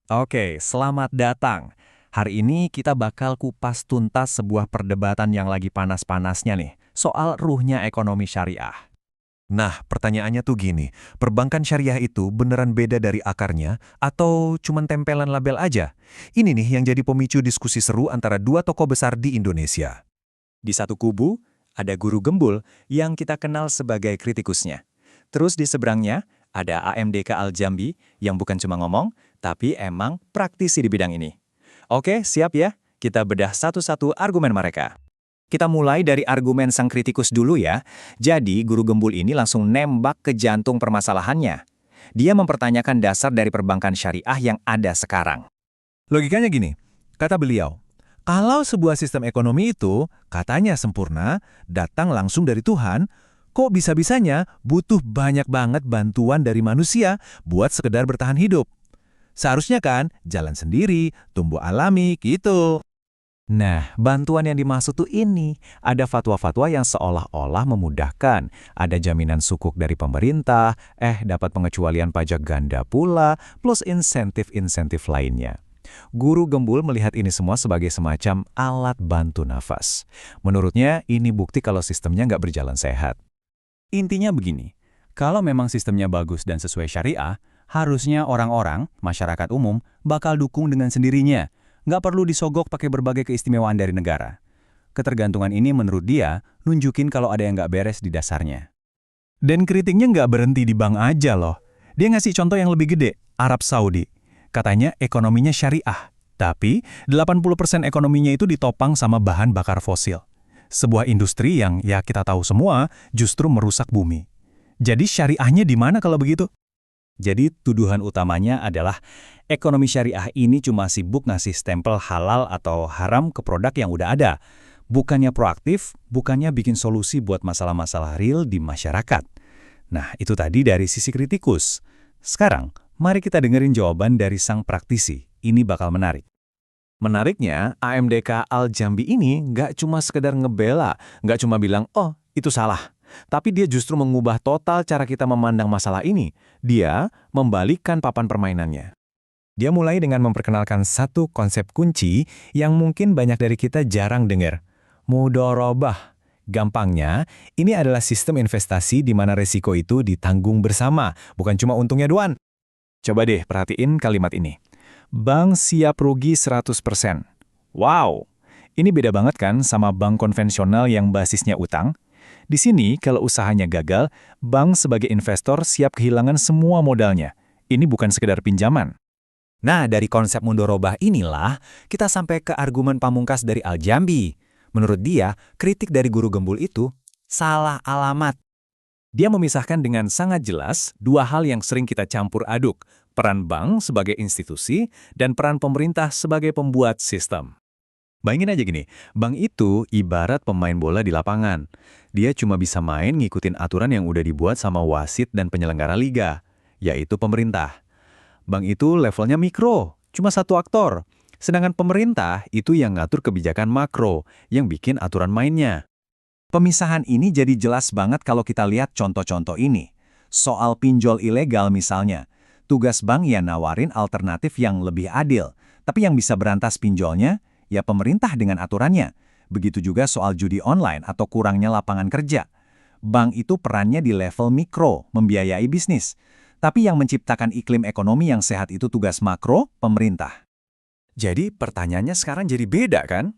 Oke, selamat datang. Hari ini kita bakal kupas tuntas sebuah perdebatan yang lagi panas-panasnya nih, soal ruhnya ekonomi syariah. Nah, pertanyaannya tuh gini, perbankan syariah itu beneran beda dari akarnya atau cuman tempelan label aja? Ini nih yang jadi pemicu diskusi seru antara dua tokoh besar di Indonesia. Di satu kubu, ada guru gembul yang kita kenal sebagai kritikusnya. Terus di seberangnya, ada AMDK Al-Jambi yang bukan cuma ngomong, tapi emang praktisi di bidang ini. Oke, siap ya? Kita bedah satu-satu argumen mereka. Kita mulai dari argumen sang kritikus dulu ya. Jadi, guru gembul ini langsung nembak ke jantung permasalahannya. Dia mempertanyakan dasar dari perbankan syariah yang ada sekarang. Logikanya gini, kata beliau, kalau sebuah sistem ekonomi itu katanya sempurna, datang langsung dari Tuhan, kok bisa-bisanya butuh banyak banget bantuan dari manusia buat sekedar bertahan hidup? Seharusnya kan jalan sendiri, tumbuh alami, gitu. Nah, bantuan yang dimaksud tuh ini. Ada fatwa-fatwa yang seolah-olah memudahkan. Ada jaminan sukuk dari pemerintah, dapat pengecualian pajak ganda pula, plus insentif-insentif lainnya. Guru gembul melihat ini semua sebagai semacam alat bantu nafas. Menurutnya, ini bukti kalau sistemnya nggak berjalan sehat. Intinya begini, kalau memang sistemnya bagus dan sesuai syariah, harusnya orang-orang, masyarakat umum, bakal dukung dengan sendirinya. Nggak perlu disogok pakai berbagai keistimewaan dari negara. Ketergantungan ini menurut dia nunjukin kalau ada yang nggak beres di dasarnya. Dan kritiknya nggak berhenti di bank aja loh. Dia ngasih contoh yang lebih gede, Arab Saudi. Katanya ekonominya syariah, tapi 80% ekonominya itu ditopang sama bahan bakar fosil. Sebuah industri yang ya kita tahu semua justru merusak bumi. Jadi syariahnya di mana kalau begitu? Jadi tuduhan utamanya adalah ekonomi syariah ini cuma sibuk ngasih stempel halal atau haram ke produk yang udah ada. Bukannya proaktif, bukannya bikin solusi buat masalah-masalah real di masyarakat. Nah, itu tadi dari sisi kritikus. Sekarang, mari kita dengerin jawaban dari sang praktisi. Ini bakal menarik. Menariknya, AMDK Al-Jambi ini nggak cuma sekedar ngebela, nggak cuma bilang, oh itu salah. Tapi dia justru mengubah total cara kita memandang masalah ini. Dia membalikkan papan permainannya. Dia mulai dengan memperkenalkan satu konsep kunci yang mungkin banyak dari kita jarang dengar. Mudharabah. Gampangnya, ini adalah sistem investasi di mana resiko itu ditanggung bersama, bukan cuma untungnya doang. Coba deh perhatiin kalimat ini. Bank siap rugi 100%. Wow, ini beda banget kan sama bank konvensional yang basisnya utang? Di sini, kalau usahanya gagal, bank sebagai investor siap kehilangan semua modalnya. Ini bukan sekedar pinjaman. Nah, dari konsep mudharabah inilah kita sampai ke argumen pamungkas dari Al-Jambi. Menurut dia, kritik dari guru gembul itu salah alamat. Dia memisahkan dengan sangat jelas dua hal yang sering kita campur aduk, peran bank sebagai institusi dan peran pemerintah sebagai pembuat sistem. Bayangin aja gini, bank itu ibarat pemain bola di lapangan. Dia cuma bisa main ngikutin aturan yang udah dibuat sama wasit dan penyelenggara liga, yaitu pemerintah. Bank itu levelnya mikro, cuma satu aktor. Sedangkan pemerintah itu yang ngatur kebijakan makro, yang bikin aturan mainnya. Pemisahan ini jadi jelas banget kalau kita lihat contoh-contoh ini. Soal pinjol ilegal misalnya, tugas bank ya nawarin alternatif yang lebih adil, tapi yang bisa berantas pinjolnya, ya pemerintah dengan aturannya. Begitu juga soal judi online atau kurangnya lapangan kerja. Bank itu perannya di level mikro, membiayai bisnis. Tapi yang menciptakan iklim ekonomi yang sehat itu tugas makro, pemerintah. Jadi pertanyaannya sekarang jadi beda kan?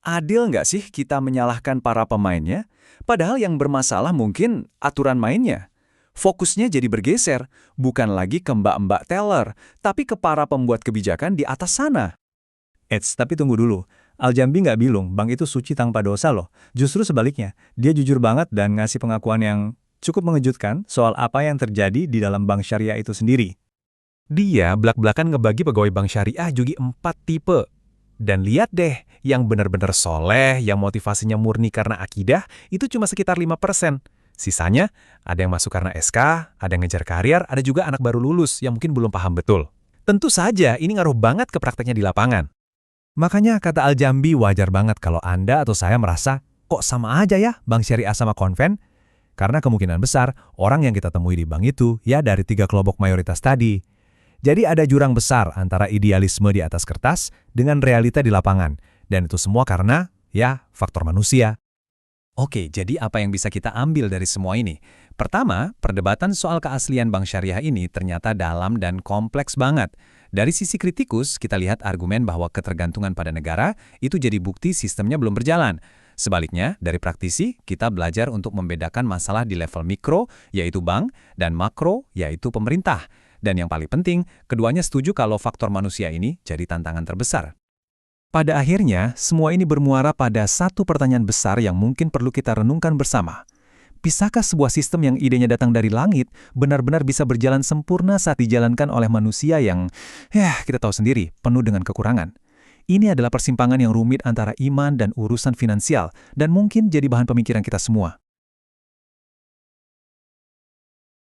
Adil nggak sih kita menyalahkan para pemainnya? Padahal yang bermasalah mungkin aturan mainnya. Fokusnya jadi bergeser, bukan lagi ke mbak-mbak teller, tapi ke para pembuat kebijakan di atas sana. Tapi tunggu dulu. Al-Jambi nggak bilang bank itu suci tanpa dosa loh. Justru sebaliknya, dia jujur banget dan ngasih pengakuan yang cukup mengejutkan soal apa yang terjadi di dalam bank syariah itu sendiri. Dia belak-belakan ngebagi pegawai bank syariah juga 4 tipe. Dan lihat deh, yang benar-benar soleh, yang motivasinya murni karena akidah, itu cuma sekitar 5%. Sisanya, ada yang masuk karena SK, ada yang ngejar karir, ada juga anak baru lulus yang mungkin belum paham betul. Tentu saja, ini ngaruh banget ke prakteknya di lapangan. Makanya kata Al-Jambi wajar banget kalau Anda atau saya merasa, kok sama aja ya bank syariah sama konven? Karena kemungkinan besar, orang yang kita temui di bank itu ya dari 3 kelompok mayoritas tadi. Jadi ada jurang besar antara idealisme di atas kertas dengan realita di lapangan. Dan itu semua karena, ya, faktor manusia. Oke, jadi apa yang bisa kita ambil dari semua ini? Pertama, perdebatan soal keaslian bank syariah ini ternyata dalam dan kompleks banget. Dari sisi kritikus, kita lihat argumen bahwa ketergantungan pada negara itu jadi bukti sistemnya belum berjalan. Sebaliknya, dari praktisi, kita belajar untuk membedakan masalah di level mikro, yaitu bank, dan makro, yaitu pemerintah. Dan yang paling penting, keduanya setuju kalau faktor manusia ini jadi tantangan terbesar. Pada akhirnya, semua ini bermuara pada satu pertanyaan besar yang mungkin perlu kita renungkan bersama. Bisakah sebuah sistem yang idenya datang dari langit benar-benar bisa berjalan sempurna saat dijalankan oleh manusia yang, kita tahu sendiri, penuh dengan kekurangan? Ini adalah persimpangan yang rumit antara iman dan urusan finansial, dan mungkin jadi bahan pemikiran kita semua.